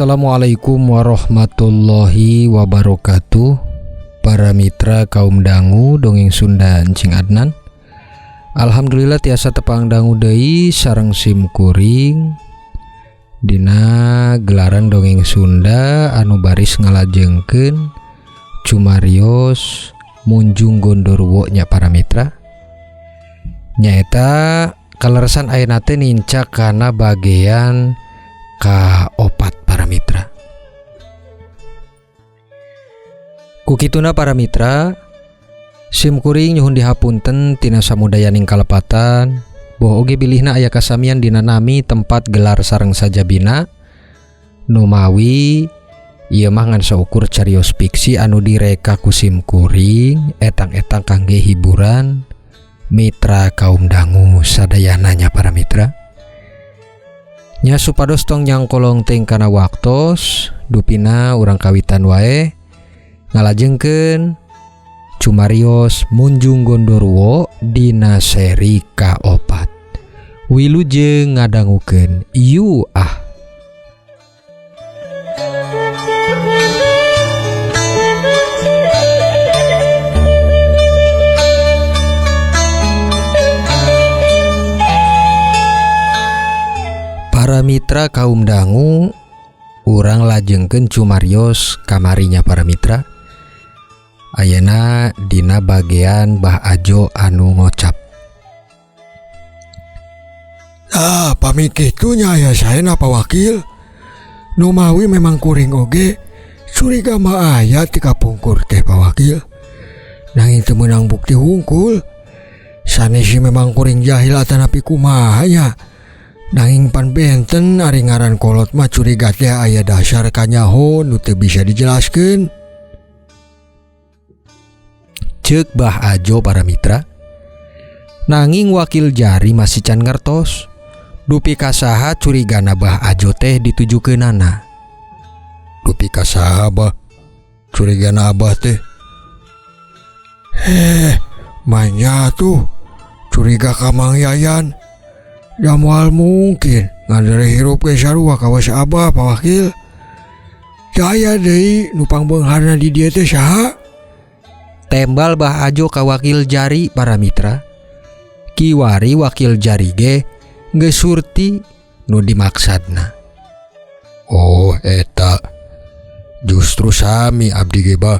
Assalamualaikum warahmatullahi wabarakatuh. Para mitra kaum dangu dongeng Sunda Encing Adnan. Alhamdulillah tiasa tepang dangu deui sareng sim kuring dina gelaran dongeng Sunda anu baris ngalajengkeun cumarios Munjung Gondorwo nya para mitra. Nyaeta kaleresan ayeuna teh nincak kana bagean kaopat para mitra. Kukituna para mitra, sim kuring nyuhun dihapunten tina samudayaning kalepatan boh oge bilihna aya kasamian dina nami tempat gelar sareng sajabina nu mawi ieu mah ngan saukur carios fiksi anu direka ku sim kuring etang-etang kangge hiburan mitra kaum dangu sadayananya para mitra. Nya supados tong nyangkolong teng kana waktos dupina urang kawitan wae ngalajengkeun cumarios Munjung Gondorwo dina seri kaopat. Wilujeng ngadangukeun ieu ah. Para mitra kaum dangu, urang lajengkeun cumarios kamarinya para mitra. Ayeuna dina bagean Bah Ajo anu ngocap. Pami kitu nya aya saena Pak Wakil. Nu mawi memang kuring oge curiga mah aya ti kapungkur teh Pak Wakil. Nanging teu meunang bukti hungkul. Sanesi memang kuring jahil atanapi kumaha nya. Nanging pan benten ari ngaran kolot mah curiga teh aya dasar kanyaho nu teu bisa dijelaskeun. Ceuk Bah Ajo para mitra. Nanging Wakil Jari masih can ngertos dupi kasaha curigana Bah Ajo teh ditujukeunana. Dupi kasaha bah curigana abah teh? Manya tuh curiga ka Mang Yayan. Ya moal mungkin ngandere hirup ge sarua kawas abah Pak Wakil. Jaya deui nu pangbeungharna di dieu teh saha? Tembal Bah Ajo ka Wakil Jari para mitra. Kiwari Wakil Jari ge geus surti nu dimaksadna. Oh eta justru sami abdi ge bah.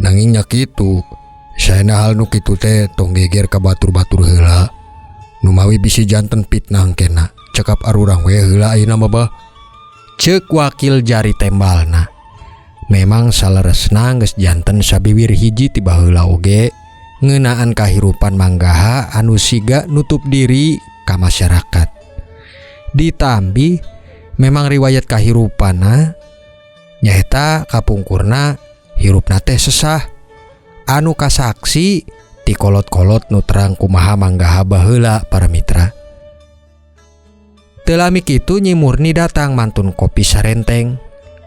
Nanging nya kitu saena hal nu kitu teh tong geger ka batur-batur heula. Nu mawi bisi janten fitnah engkena cekap arurang we heula ayeuna mah bah. Ceuk Wakil Jari tembalna. Memang saleresna geus janten sabiwir hiji ti baheula oge ngeunaan kahirupan manggaha anu siga nutup diri ka masyarakat. Ditambi memang riwayat kahirupanna nyaeta kapungkurna hirupna teh sesah anu kasaksi ti kolot-kolot nu terang kumaha manggaha baheula para mitra. Teu lami kitu Nyi Murni datang mantun kopi sarenteng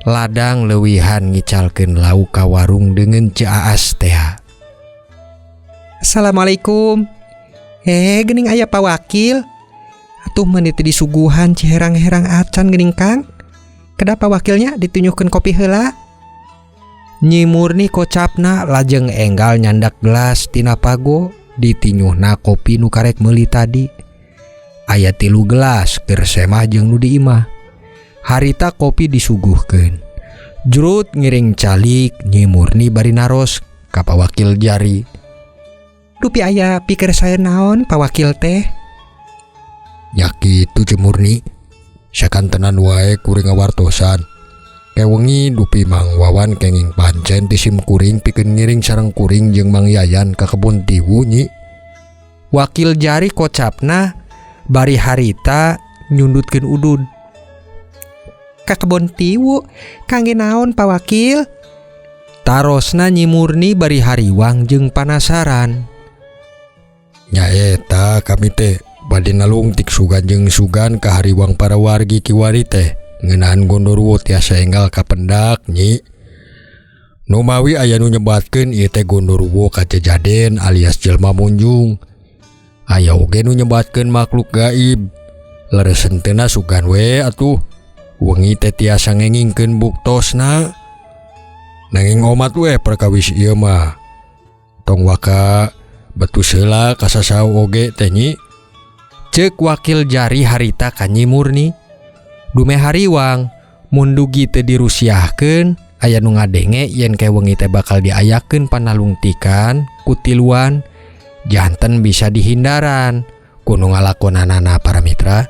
ladang leuwihan ngicalkeun lauk ka warung dengan Caas teh. Assalamualaikum. Geuning aya Pak Wakil. Atuh meuni teh disuguhan ciherang-herang acan geuning Kang. Kedah Pak Wakilnya ditunjukkeun kopi heula. Nyi Murni kocapna lajeng enggal nyandak gelas tina pago ditinyuhna kopi nu karek meuli tadi. Aya 3 gelas keur semah jeung nu diimah. Harita kopi disuguhkeun. Jurut ngiring calik Nyi Murni bari naros ka Pak Wakil Jari. Dupi aya pikir saya naon Pak Wakil teh? Ya kitu Ci Murni. Sakantenan wae kuring ngawartosan. Kewengi dupi Mang Wawan kenging pancen ti sim kuring pikeun ngiring sareng kuring jeung Mang Yayan ka kebun tiwu nyi. Wakil Jari kocapna bari harita nyundutkeun udud. Ka kebun tiwu kangge naon Pak Wakil? Tarosna Nyi Murni bari hariwang jeung panasaran. Nyaeta kami teh bade nalungtik sugan jeung sugan ka hariwang para wargi kiwari teh ngeunaan Gondorwo tiasa enggal kapendak nyi. Nu mawi aya nu nyebatkeun ieu teh Gondorwo kacejaden alias jelma munjung. Aya oge nu nyebatkeun makhluk gaib. Leres hentena sugan we atuh. Wengi teh tiasa ngengingkeun buktosna. Nanging omat we perkawis ieu mah. Tong waka betus heula kasasau oge teh nyi. Ceuk wakil jari harita ka Nyi Murni. Dume hariwang mun dugi teu dirusiahkeun aya nu ngadenge yen ke wengi teh bakal diayakeun panalungtikan ku tiluan janten bisa dihindaran kudu ngalakonanana para mitra.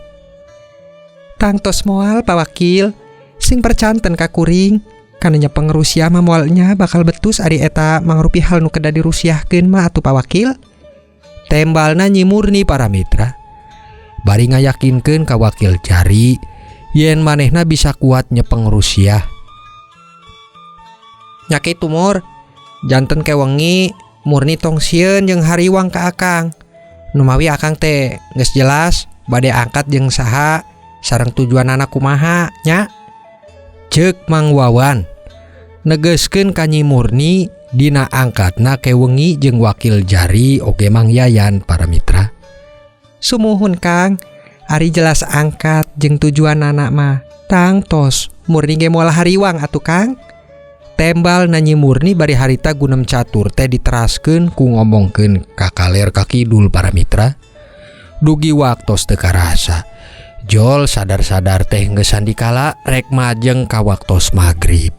Tangtos moal Pak Wakil sing percanten ka kuring kananya pengerusia mah moalnya bakal betus ari eta mangrupi hal nu kedah dirusiahkeun mah atuh Pak Wakil. Tembalna Nyi Murni para mitra. Bari ngayakinkeun ka wakil jari yen manehna bisa kuat nyepeng rusiah. Nyakit tumor janten ke wengi Murni tong sieun jeung hariwang ka akang. Numawi akang teh geus jelas bade angkat jeung saha sareng tujuanana kumaha nya. Ceuk Mang Wawan negeskeun ka Nyi Murni dina angkatna ke wengi jeung wakil jari oge Mang Yayan para mitra. Sumuhun Kang, ari jelas angkat jeung tujuan anak mah tangtos Murni ge moal hariwang atuh Kang. Tembal na Nyi Murni bari harita gunem catur teh diteraskeun ku ngomongkeun ka kaler ka kidul para mitra. Dugi waktos teu karasa. Jol sadar-sadar teh geus sandikala rek majeng ka waktos magrib.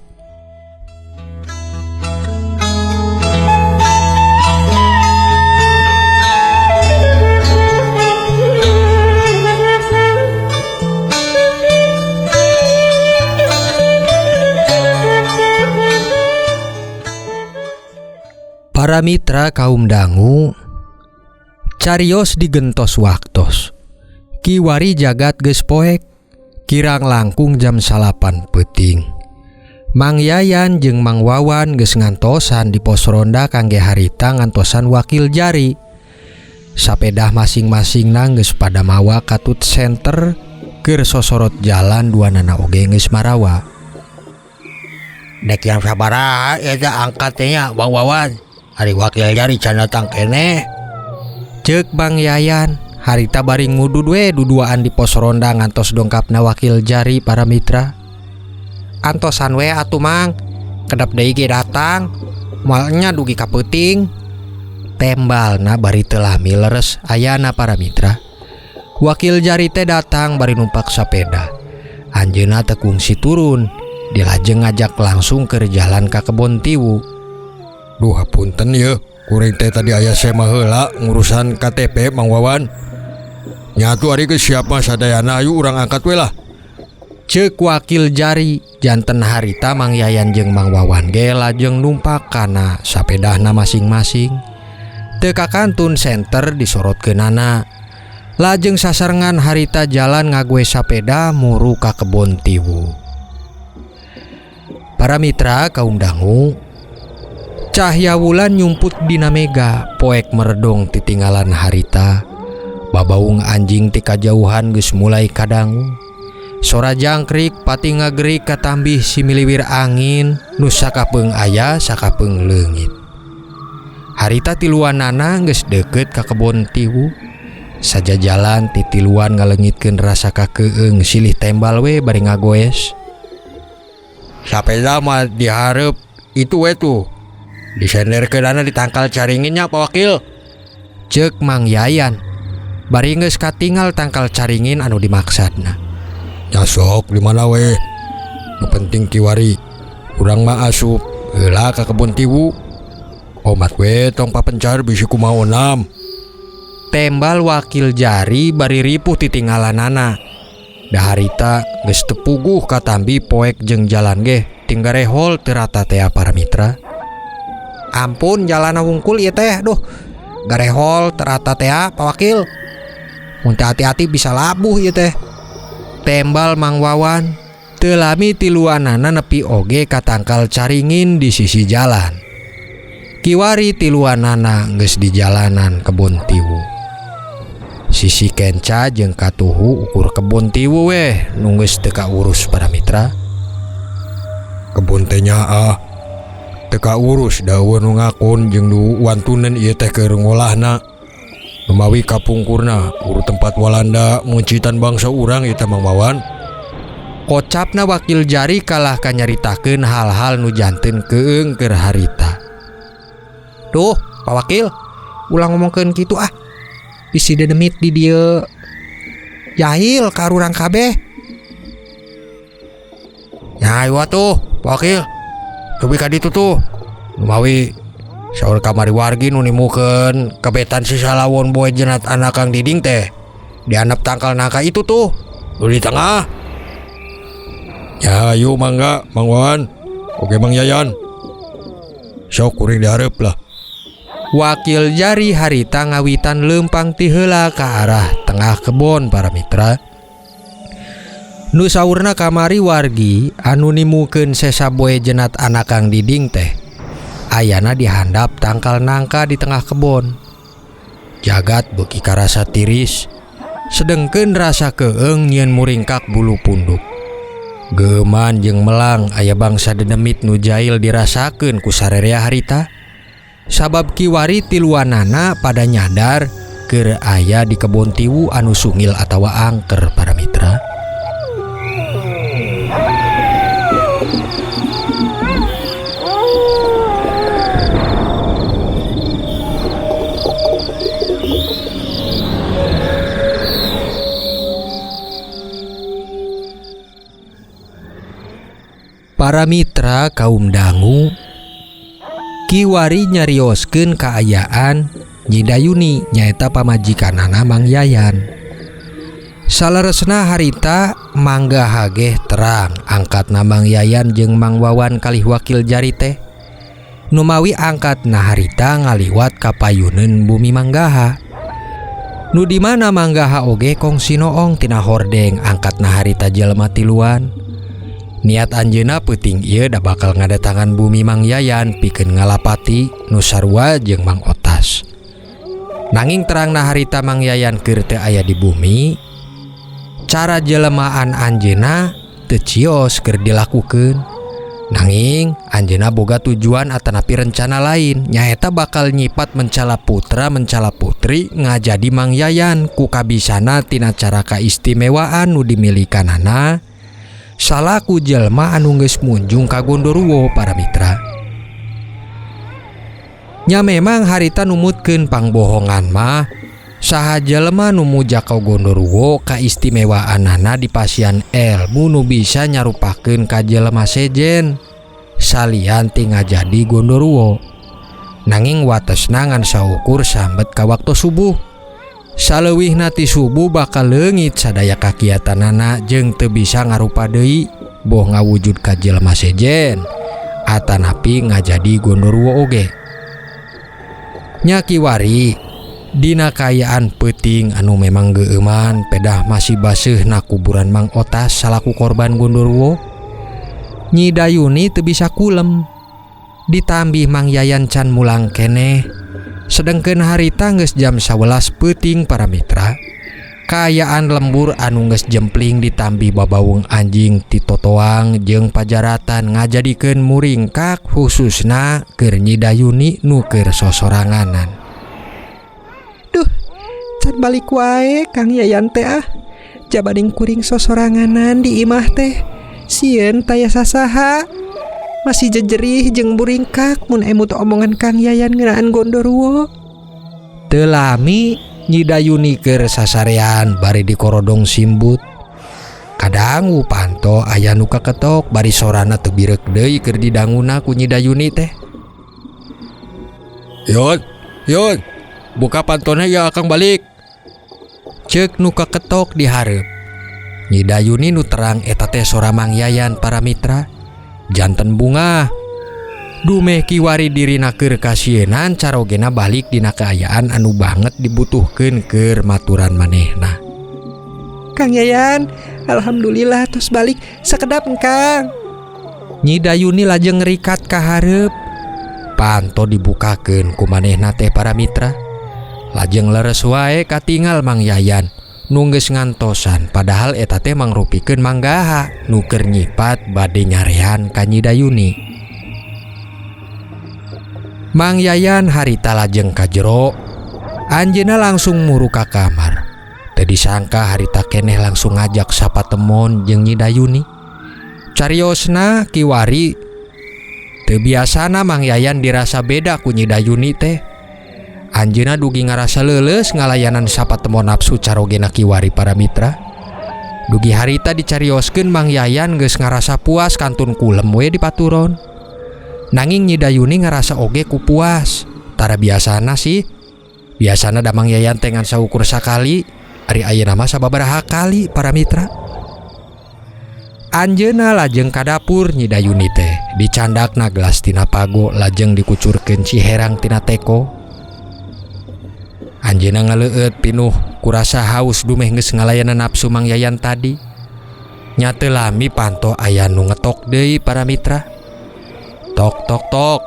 Para mitra kaum dangu, carios digentos waktos. Kiwari jagat geus poek, kirang langkung jam 8 peuting. Mang Yayan jeung Mang Wawan geus ngantosan di pos ronda kangge harita ngantosan wakil jari. Sapedah masing-masingna geus pada mawa katut senter keur sosorot jalan duanana oge geus marawa. Dek yang sabaraha eta angkatnya Bang Wawan. Ari wakil jari can datang kene. Ceuk Bang Yayan, harita bari ngudud we duduaan di pos ronda ngantos dongkapna wakil jari para mitra. Antosan we atuh Mang, kedap deui ge datang. Moalnya dugi ka peuting. Tembalna bari teu lami leres ayana para mitra. Wakil jari teh datang bari numpak sapeda. Anjeunna teu kungsi turun, dilajeng ngajak langsung keur jalan ka kebon tiwu. Duh hapunten ya, kuring teh tadi aya sema heula ngurusan KTP Mang Wawan. Nyatu ari geus siap mah sadayana ayu urang angkat we lah. Ceuk wakil jari janten harita Mang Yayan jeung Mang Wawan ge lajeng numpak kana sapedahna masing-masing. Teu kakantun senter disorotkeunana. Lajeng sasarengan harita jalan ngagoe sapeda muru ka kebon tiwu. Para mitra kaum dangu, cahya wulan nyumput dina mega poek meredong titinggalan harita. Babaung anjing ti kajauhan geus mulai kadangu. Sora jangkrik pati ngagerik katambih similiwir angin nu sakapeung aya sakapeung leungit. Harita tiluanana geus deukeut ka kebon tiwu. Saja jalan ti tiluan ngaleungitkeun rasa kakeueung silih tembal we bari ngagoes. Sapeda mah dihareup itu we tuh. Disenderkeunana ditangkal caringinnya Pak Wakil. Ceuk Mang Yayan bari geus katinggal tangkal caringin anu dimaksudna. Ya sok di mana we? Nu penting kiwari urang mah asup heula ka kebon tiwu. Omat we tong papencar bisi kumaonam. Tembal wakil jari bari ripuh titinggalanana. Daharita geus teu puguh katambi poek jeung jalan ge tinggarehol teu rata teh para mitra. Ampun jalana wungkul ieu teh, duh. Garehol terata teh Pak Wakil. Mun teu hati-hati bisa labuh ieu teh. Tembal Mang Wawan teu lami tiluanana nepi oge ka tangkal caringin di sisi jalan. Kiwari tiluanana geus di jalanan kebon tiwu. Sisi kenca jeung katuhu ukur kebon tiwu weh nu geus teu kaurus para mitra. Kebon teh nyaa teka urus daun nu ngakon jeung nu wantunen ieu teh keur ngolahna. Memawi kapungkurna uru tempat Walanda muncitan bangsa urang eta Mang Wawan. Kocapna wakil jari kalah kanyaritakeun hal-hal nu janten keung keur harita. Duh, Pak Wakil, ulang ngomongkeun kitu ah. Bisi dedemit di dieu. Jahil ka urang kabeh. Nya ieu tuh, Pak Wakil. Teubi ka ditu tuh. Lumawi saur kamari wargi nu nimukeun kebetan si salawon boe jenat anak Kang Diding teh. Dianep tangkal nangka itu tuh. Nu di tengah. Ya ayo mangga Mang Wawan. Oke Mang Yayan. Sok kuring dihareup lah. Wakil jari harita ngawitan leumpang ti heula ka arah tengah kebon para mitra. Nu saurna kamari wargi anu nimukeun sesaboe jenat anak Kang Diding teh. Ayana dihandap tangkal nangka di tengah kebon. Jagat beuki karasa tiris. Sedengkeun rasa keung nyieun muringkak bulu punduk. Geuman jeung melang aya bangsa dedemit nu jail dirasakeun ku sarerea harita. Sabab kiwari tiluanana pada nyadar keur aya di kebon tiwu anu sungil atawa angker para mitra. Para mitra kaum dangu kiwari nyarioskeun kaayaan Nyi Dayuni nyaeta pamajikanana Mang Yayan. Saleresna harita mangga hageh terang angkatna Mang Yayan jeung Mang Wawan kalih wakil jari teh. Numawi angkatna harita ngaliwat ka payuneun bumi Manggaha. Nu di mana Manggaha oge kongsi noong tina hordeng angkatna harita jelema tiluan. Niat anjeunna peuting ieu da bakal ngadatangan bumi Mang Yayan pikeun ngalapati nu sarua jeung Mang Otas. Nanging terangna harita Mang Yayan keur teu aya di bumi, cara jelemaan anjeunna teu cios keur dilakukeun. Nanging anjeunna boga tujuan atanapi rencana lain, nyaeta bakal nyipat mencala putra mencala putri ngajadi Mang Yayan ku kabisana tina cara kaistimewaan nu dimilikanana salaku jelma anu geus munjung ka Gondoruo para mitra. Nya memang harita numutkeun pangbohongan mah saha jelema nu muja ka Gondoruo kaistimewaanana di pasian elmu nu bisa nyarupakeun ka jelema sejen salian ti ngajadi Gondoruo. Nanging watesna ngan saukur sambet ka waktu subuh. Saleuwihna ti subuh bakal leungit sadaya kakiatanana jeung teu bisa ngarupa deui boh ngawujud ka jelema sejen atanapi ngajadi Gondoruo oge. Nya kiwari dina kaayaan peuting anu memang geeuman pedah masih baseuhna kuburan Mang Otas salaku korban Gondoruo. Nyi Dayuni teu bisa kulem. Ditambih Mang Yayan can mulang keneh. Sedengkeun harita geus jam 11 peuting para mitra. Kaayaan lembur anu geus jempling ditambih babawung anjing ti totoang jeung pajaratan ngajadikeun muringkak khususna keur Nyi Dayuni nu keur sosoranganan. Duh, can balik wae Kang Yayan teh ah. Jabading kuring sosoranganan di imah teh. Sieun taya sasaha. Masih jejerih jeung muringkak mun emut omongan Kang Yayan ngeunaan Gondoruo. Teu lami Nyi Dayuni keur sasarean bari dikorodong simbut. Kadang upanto aya nu kaketok bari sorana teu birek deui keur didanguna ku Nyi Dayuni teh. Yun, buka pantona ya Akang balik. Ceuk nu kaketok di hareup. Nyi Dayuni nu terang eta teh sora Mang Yayan para mitra. Janten bunga dumeh kiwari dirina keur kasienan carogena balik dina kaayaan anu banget dibutuhkeun keur maturan manehna. Kang Yayan, alhamdulillah tos balik sakedap Kang. Nyi Dayuni lajeng ngerikat ka hareup. Panto dibukakeun ku manehna teh para mitra. Lajeng leres wae katingal Mang Yayan nu geus ngantosan padahal eta teh mangrupikeun Manggaha nu keur nyipat bade nyarean ka Nyi Dayuni. Mang Yayan harita lajeng ka jero. Anjeunna langsung muru ka kamar. Teu disangka harita keneh langsung ngajak sapatemon jeung Nyi Dayuni. Cariosna kiwari teu biasana Mang Yayan dirasa beda ku Nyi Dayuni teh. Anjeunna dugi ngarasa leuleus ngalayanan sapatemon nafsu carogena kiwari para mitra. Dugi harita dicarioskeun Mang Yayan geus ngarasa puas kantun kulem we dipaturon. Nanging Nyi Dayuni ngarasa oge ku puas. Tara biasana sih. Biasana da Mang Yayan teh ngan saukur sakali, ari ayeuna mah sababaraha kali para mitra. Anjeunna lajeng ka dapur Nyi Dayuni teh, dicandakna gelas tina pago lajeng dikucurkeun ciherang tina teko. Anjeunna ngaleueut pinuh kurasa haus dumeh geus ngalayanan nafsu Mang Yayan tadi. Nya teu lami panto aya nu ngetok deui para mitra. Tok tok tok.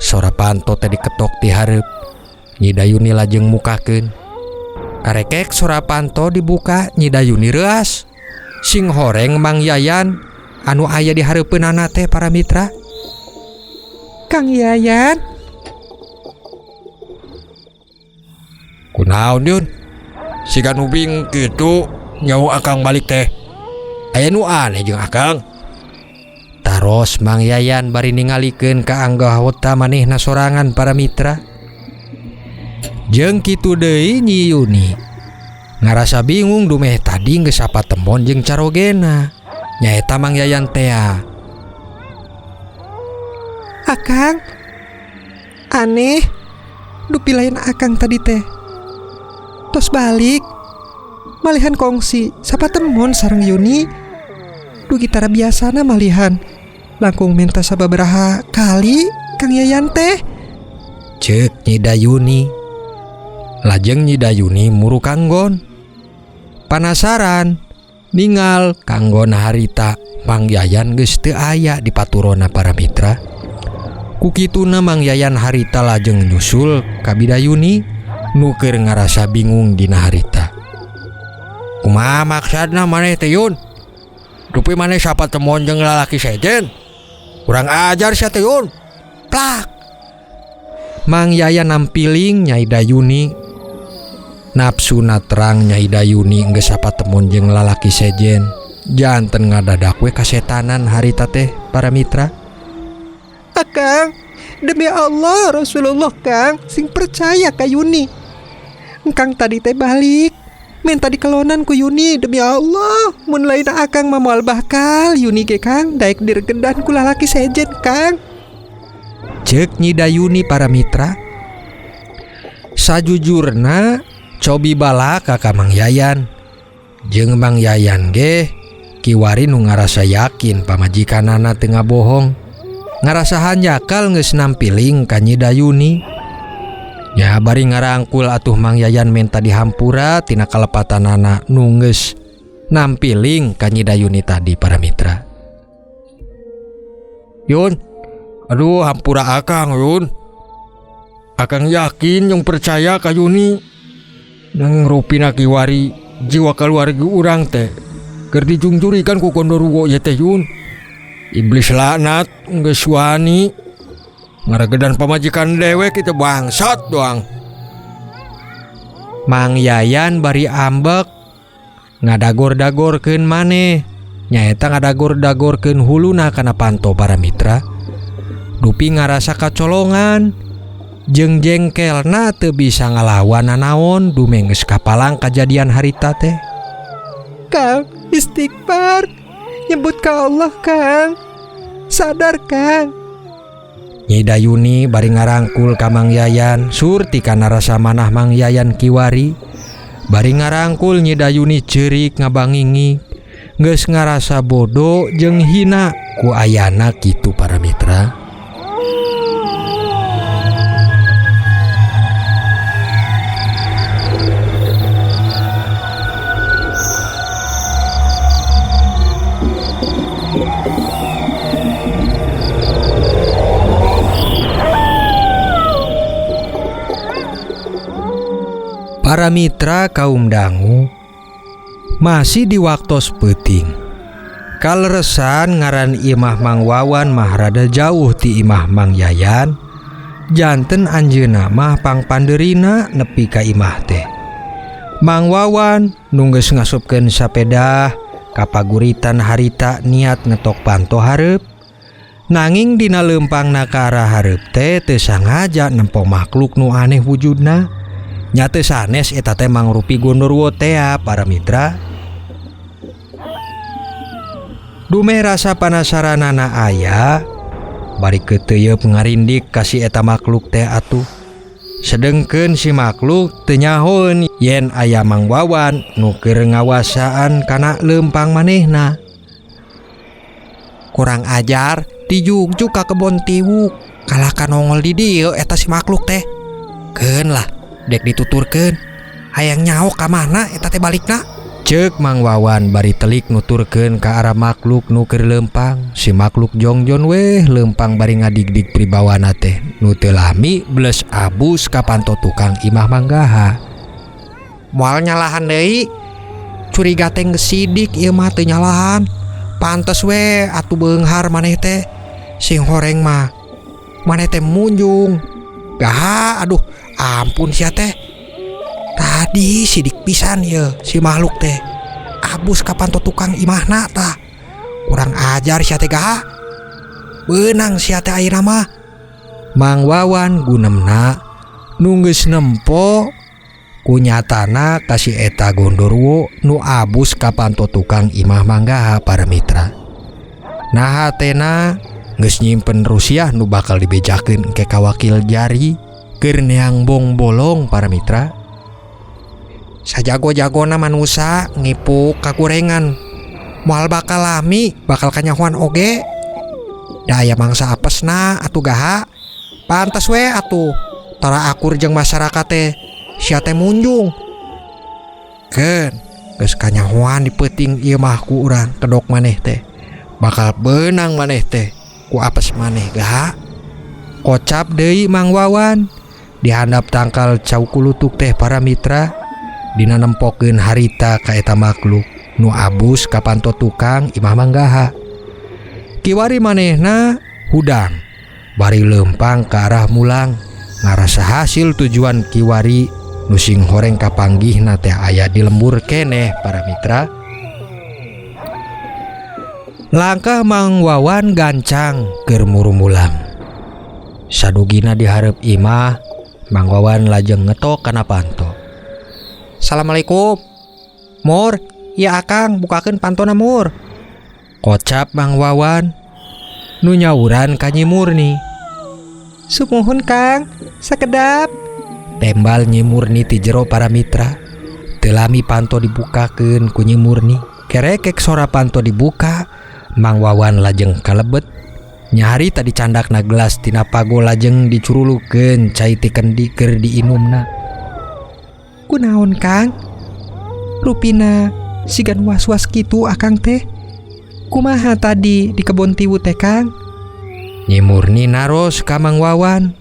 Sora panto teh diketok ti hareup. Nyi Dayuni lajeng mukakeun. Karekek sora panto dibuka, Nyi Dayuni reuas. Sing horeng Mang Yayan anu aya di hareupeunana teh para mitra. Kang Yayan, kunaon Yun? Siga nu bing kitu nyawa akang balik teh. Aya nu aneh jeung akang. Taros Mang Yayan bari ningalikeun ka anggahota manehna sorangan para mitra. Jeung kitu deui Nyi Yuni ngarasa bingung dumeh tadi geus sapatemon jeung carogena. Nyaeta Mang Yayan teh. Akang, aneh, dupilayan akang tadi teh. Tos balik, malihan kongsi sapatemon sareng Yuni. Dugi tara biasana malihan, langkung minta sababaraha kali Kang Yayan teh. Ceuk Nyi Dayuni. Lajeng Nyi Dayuni muru kanggon. Panasaran ningal kanggona harita Mang Yayan geus teu aya di paturona para mitra. Kukituna Mang Yayan harita lajeng nyusul ka Bidayuni nu keur ngarasa bingung dina harita. Kumaha maksudna maneh teh Yun? Rupi maneh sapatemon jeung lalaki sejen? Kurang ajar sia teh Yun. Plak. Mang Yayan nampiling Nyai Dayuni. Nafsuna terang Nyai Dayuni geus sapatemon jeung lalaki sejen. Janten ngadadak we kasetanan harita teh para mitra. Akang, demi Allah Rasulullah Kang sing percaya ka Yuni. Engkang tadi teh balik minta dikelonan ku Yuni demi Allah. Mun lain akang mamoal bakal Yuni ge Kang daek diregedan ku lalaki sejen Kang. Ceuk Nyi Dayuni para mitra. Sajujurna cobi bala ka Mang Yayan. Jeung Mang Yayan ge kiwari nu ngarasa yakin pamajikanana teu ngabohong. Ngarasa hanjakal geus nampiling ka Nyi Dayuni. Nya bari ngarangkul atuh Mang Yayan menta dihampura tina kalepatanana nu geus nampiling ka Nyi Dayuni tadi para mitra. Yun, aduh hampura akang Yun. Akang yakin yang percaya ka Yuni. Nang rupina kiwari jiwa keluarga urang teh keur dijungjurikan ku Gondoruo ye teh Yun. Iblis laknat geus wani ngaragedan pamajikan dewek kita bangsat doang. Mang Yayan bari ambek ngadagor-dagorkeun maneh. Nyaeta ngadagor-dagorkeun huluna kana panto para mitra. Dupi ngarasa kacolongan. Jeung jengkelna teu bisa ngalawan nanaon dumeh geus kapalang kajadian harita teh. Kang, istighfar, nyebut ka Allah Kang. Sadar Kang. Nyi Dayuni bari ngarangkul ka Mang Yayan surti kana rasa manah Mang Yayan kiwari. Bari ngarangkul Nyi Dayuni ceurik ngabangingi geus ngarasa bodoh jeung hina ku ayana kitu para mitra. Para mitra kaum dangu, masih di waktos peuting. Kaleresan ngaran imah Mang Wawan mah rada jauh ti imah Mang Yayan. Janten anjeunna mah pangpandeurina nepi ka imah teh. Mang Wawan nu geus ngasupkeun sapeda kapaguritan harita niat ngetok panto hareup. Nanging dina leumpangna ka arah hareup teh teu sangaja nempo makhluk nu aneh wujudna. Nya teu sanes eta teh mangrupi Gondorwo teh para mitra. Dume rasa panasaranana aya, bari keuteuyeub ngarindik ka si eta makhluk teh atuh. Sedengkeun si makhluk teu nyahoeun yen aya Mang Wawan nu keur ngawasaan kana leumpang manehna. Kurang ajar, dijugjuk ka kebon tiwuk, kalah ka nongol di dieu eta si makhluk teh. Keun lah, dek dituturkeun. Hayang nyaho ka mana eta teh balikna? Ceuk Mang Wawan bari telik nuturkeun ka arah makhluk nu keur leumpang. Si makhluk jongjon weh leumpang bari ngadigdig pribawana teh nu teu lami beles abus ka panto tukang imah manggaha. Moal nyalahan deui. Curiga teh geus sidik ieu mah teu nyalahan. Pantes we atuh beunghar maneh teh. Sing horeng mah maneh teh munjung. Gaha aduh ampun sia teh. Tadi sidik pisan ye si makhluk teh abus ka panto tukang imahna tah. Kurang ajar sia teh gaha. Beunang sia teh ayeuna mah. Mang Wawan gunemna nu geus nempo kunyatana kasih eta Gondorwo nu abus ka panto tukang imah manggaha para mitra. Nah hatena geus nyimpen rusiah nu bakal dibejakeun ke kawakil jari keur neang bong bolong para mitra. Sajago-jagona manusia ngipuk kakurengan, moal bakal lami bakal kanyahoan oge. Da aya mangsa apesna atuh gaha. Pantes we atuh tara akur jeung masyarakat teh sia teh munjung. Keun geus kanyahoan dipeuting ieu mah ku urang kedok maneh teh. Bakal beunang maneh teh ku apes maneh gaha. Kocap deui Mang Wawan di handap tangkal cau kulutuk teh para mitra. Dina nempokeun harita ka eta makhluk nu abus ka panto tukang imah manggaha. Kiwari manehna hudang bari leumpang ka arah mulang ngarasa hasil tujuan kiwari nu sing horeng kapanggihna teh aya di lembur keneh para mitra. Langkah Mang Wawan gancang keur murumulang. Sadugina di hareup imah, Mang Wawan lajeng ngetok kana panto. Assalamualaikum. Mur, iya akang bukakeun pantona Mur. Kocap Mang Wawan nu nyauran ka Nyi Murni. Sumuhun Kang, sakedap. Tembal Nyi Murni ti jero para mitra. Teu lami panto dibukakeun ku Nyi Murni. Kerekek sora panto dibuka, Mang Wawan lajeng kalebet. Nyari tadi candakna gelas tina pago lajeng dicurulukeun cai ti kendi keur diinumna. Kunaon Kang? Rupina sigan was-was kitu akang teh. Kumaha tadi di kebon tiwu teh Kang? Nyi Murni naros ka Mang Wawan.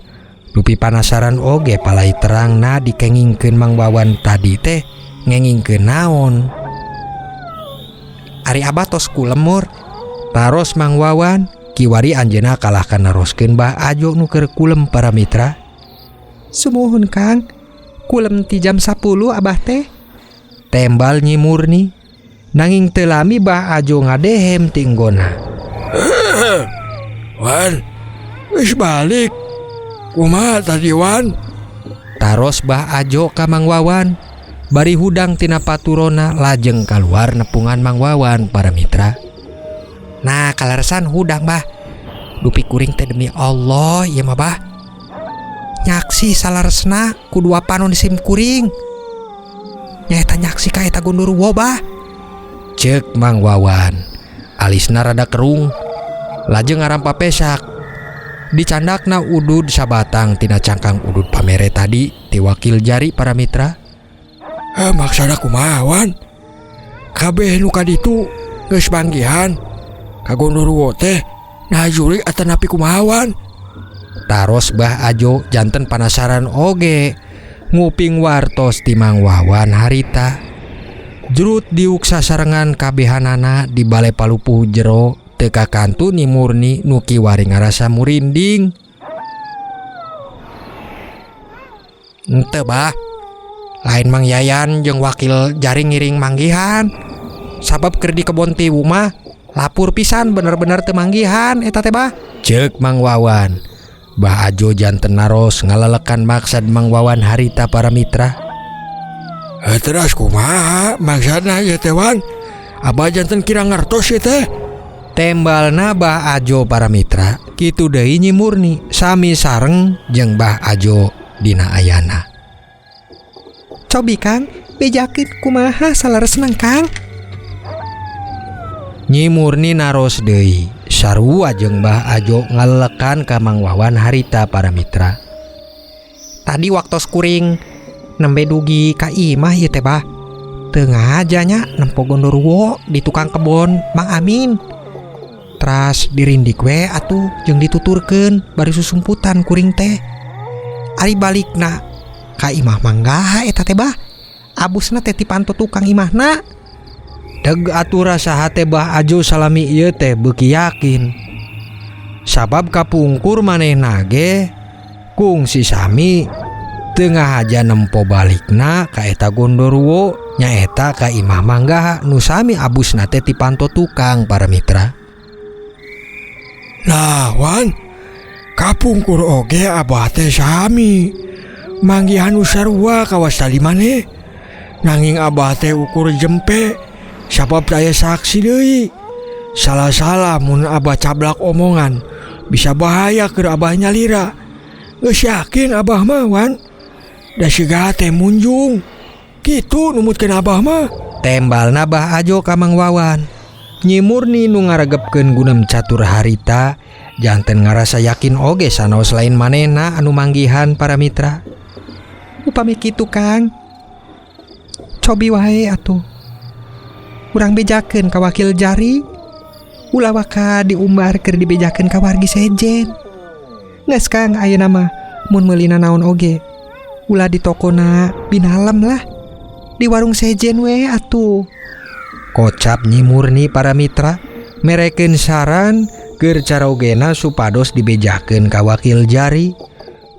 Rupi panasaran oge palai terangna dikengingkeun Mang Wawan tadi teh ngengingkeun naon. Ari abah tos kulem Mur. Taros Mang Wawan kiwari anjeunna kalahkan naroskeun Mbah Ajo nu keur kulem para mitra. Sumuhun Kang, kulem ti jam 10 abah teh. Tembal Nyi Murni. Nanging teu lami Mbah Ajo ngadehem tinggona. Wan, wis balik. Kumaha tadi Wan? Taros Mbah Ajo ka Mang Wawan. Bari hudang tina paturona lajeng kaluar nepungan Mang Wawan para mitra. Nah kaleresan hudang Bah. Dupi kuring teh demi Allah ieu mah Bah. Nyaksi salaresna ku dua panon sim kuring. Nyaeta nyaksi ka eta Gondorwo Bah. Ceuk Mang Wawan. Alisna rada kerung. Lajeng ngarampa pesak. Dicandakna udud sabatang tina cangkang udud pamere tadi ti wakil jari para mitra. Maksana kumaha Wan? Kabeh nu kaditu geus banggihan ka Gondorwo teh nah jurig atanapi kumaha Wan? Taros Mbah Ajo janten panasaran oge nguping wartos ti Mang Wawan harita. Jurut diuk sasarengan kabehanana di Balai Palupuh jero teu kakantu Nyi Murni nu kiwari ngarasa murinding. Henteu Bah, lain Mang Yayan jeung wakil jari ngiring manggihan. Sabab keur di kebon tiwu mah lapur pisan bener-bener teu manggihan eta teh bah. Ceuk Mang Wawan. Bah Ajo janten naros ngalelekan maksad Mang Wawan harita para mitra. Terus kumaha maksudna ieu teh Wan? Abah janten kira ngertos ieu teh. Tembalna Bah Ajo para mitra. Kitu deui Nyi Murni sami sareng jeung Bah Ajo dina ayana. Cobi Kang, bejakeun kumaha salaresna Kang. Nyi Murni naros deui sarua jeung Bah Ajo ngalelekan ka Mang Wawan harita para mitra. Tadi waktos kuring nembe dugi ka imah ieu teh bah. Teu ngajanya nempo Gondoruwo di tukang kebon Mang Amin. Tras dirindik we atuh jeung dituturkeun bari susumputan kuring teh. Ari balikna ka imah manggaha eta teh bah. Abusna teh ti panto tukang imahna. Deg atura saha teh Bah Ajo salami ieu teh beuki yakin. Sabab kapungkur manehna ge kungsi sami teu ngahaja nempo balikna ka eta Gondoruwo nyaeta ka imah manggaha nu sami abusna teh ti panto tukang para mitra. Nah Wan, kapungkur oge abah teh sami manggihan nu sarua kawas tali maneh. Nanging abah teh ukur jempe sabab daya saksi deui. Salah-salah mun abah cablak omongan bisa bahaya keur abah nyalira. Geus yakin abah mah Wan. Da siga teh munjung. Kitu numutkeun abah mah. Tembalna Bah Ajo ka Mang Wawan. Nyi Murni nu ngaregepkeun gunem catur harita janten ngarasa yakin oge sanaos lain manehna anu manggihan para mitra. Upami kitu Kang, cobi wae atuh. Urang bejakeun ka wakil jari. Ulah waka diumbar keur dibejakeun ka wargi sejen. Geus Kang ayeuna mah mun meulina naon oge. Ulah di tokona binalem lah. Di warung sejen we atuh. Kocap Nyi Murni para mitra merekeun saran keur carogena supados dibejakeun ka wakil jari.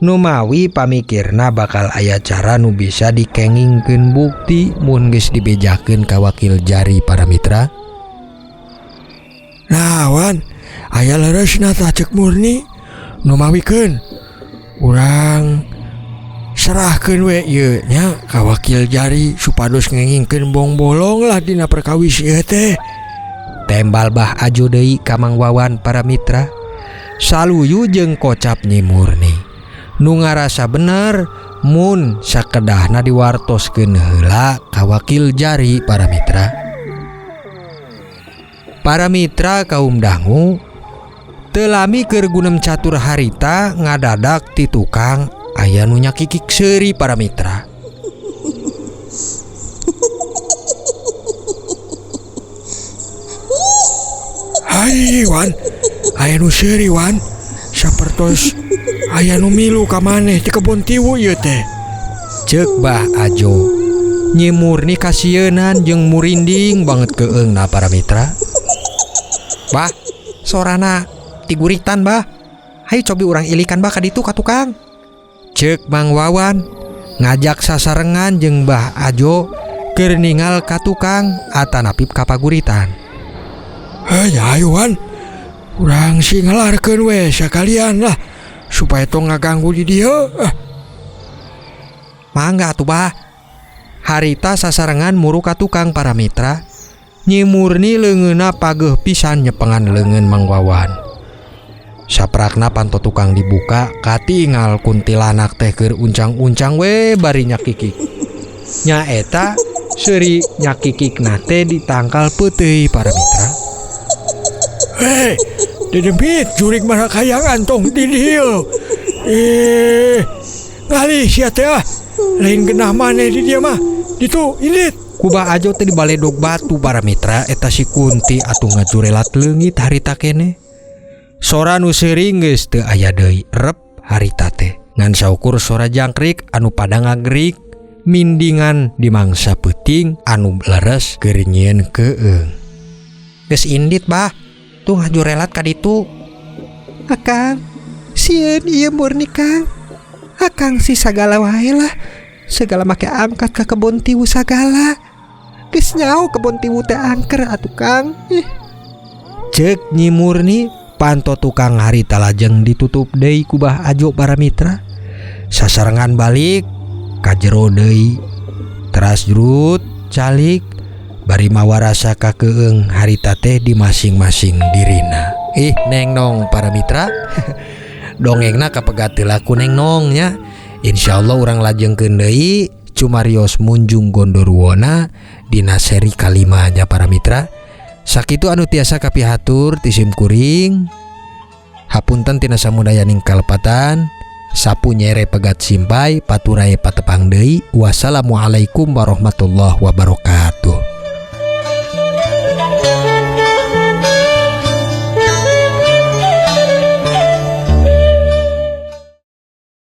Nu mawi pamikirna bakal aya cara nu bisa dikengingkeun bukti mun geus dibejakeun ka wakil jari para mitra. Nah Wan, aya leresna tah ceuk Murni. Nu mawikeun urang serahkeun we ieu nya ka wakil jari supados ngengingkeun bong-bolong lah dina perkawis ieu teh. Tembal Bah Ajo deui ka Mang Wawan para mitra. Saluyu jeung kocap Nyi Murni nu ngarasa bener mun sakedahna diwartoskeun heula ka wakil jari para mitra. Para mitra kaum dangu teu lami keur gunem catur harita ngadadak ti tukang aya nu nyakikik seuri para mitra. Hai Wan, aya nu seuri Wan. Sapertos aya nu milu ka maneh ti kebon tiwu ieu teh. Ceuk Bah Ajo. Nyi Murni kasienan jeung murinding banget keungna para mitra. Bah, sorana tiguritan bah. Hayu cobi urang ilikan bah ka ditu ka tukang. Ceuk Mang Wawan ngajak sasarengan jeung Bah Ajo keur ningal ka tukang atanapip ka paguritan. Ayo Wan, urang si ngalarkeun we sakalian lah supaya tong ngaganggu di dieu. Mangga atuh bah. Harita sasarengan muru ka tukang para mitra. Nyi Murni leungeunna pageuh pisan nyepengan leungeun Mang Wawan. Saprakna panto tukang dibuka katingal kuntilanak teh keur uncang-uncang we bari nyakikik. Nya eta seuri nyakikikna teh ditangkal peuteui para mitra. Hei, dedempit jurig mana kayangan tong di dieu. Ngalih sia teh ah. Lain genah maneh di dieu mah. Ditu ilit. Ku Bah Ajo teh dibaledog batu para mitra eta si Kunti atuh ngajurelat leungit harita keneh. Sora nu seuring geus teu aya deui rep harita teh. Ngan saukur sora jangkrik anu pada ngagrik mindingan di mangsa peuting anu leres keur nyieun keung. Geus indit bah. Tuh ngajurelat ka ditu. Akang, sieun ieu Murni Kang. Akang si sagala wae lah. Segala make angkat ka kebon tiwu sagala. Geus nyaho kebon tiwu teh angker atuh Kang. Cek Nyi Murni panto tukang harita lajeng ditutup deui ku Bah Ajo para mitra. Sasarengan balik ka jero deui. Teras jurut calik bari mawa rasa kakeung harita teh di masing-masing dirina. Neng Nong para mitra. Dongengna kapegat ku Neng Nong nya. Insyaallah urang lajengkeun deui cumarios munjung Gondoruona dina seri kalimanya para mitra. Sakitu anu tiasa kapihatur ti sim kuring. Hapunten tina samudayaning kalepatan. Sapu nyere pegat simpai paturae patepang deui. Wassalamualaikum warahmatullahi wabarakatuh.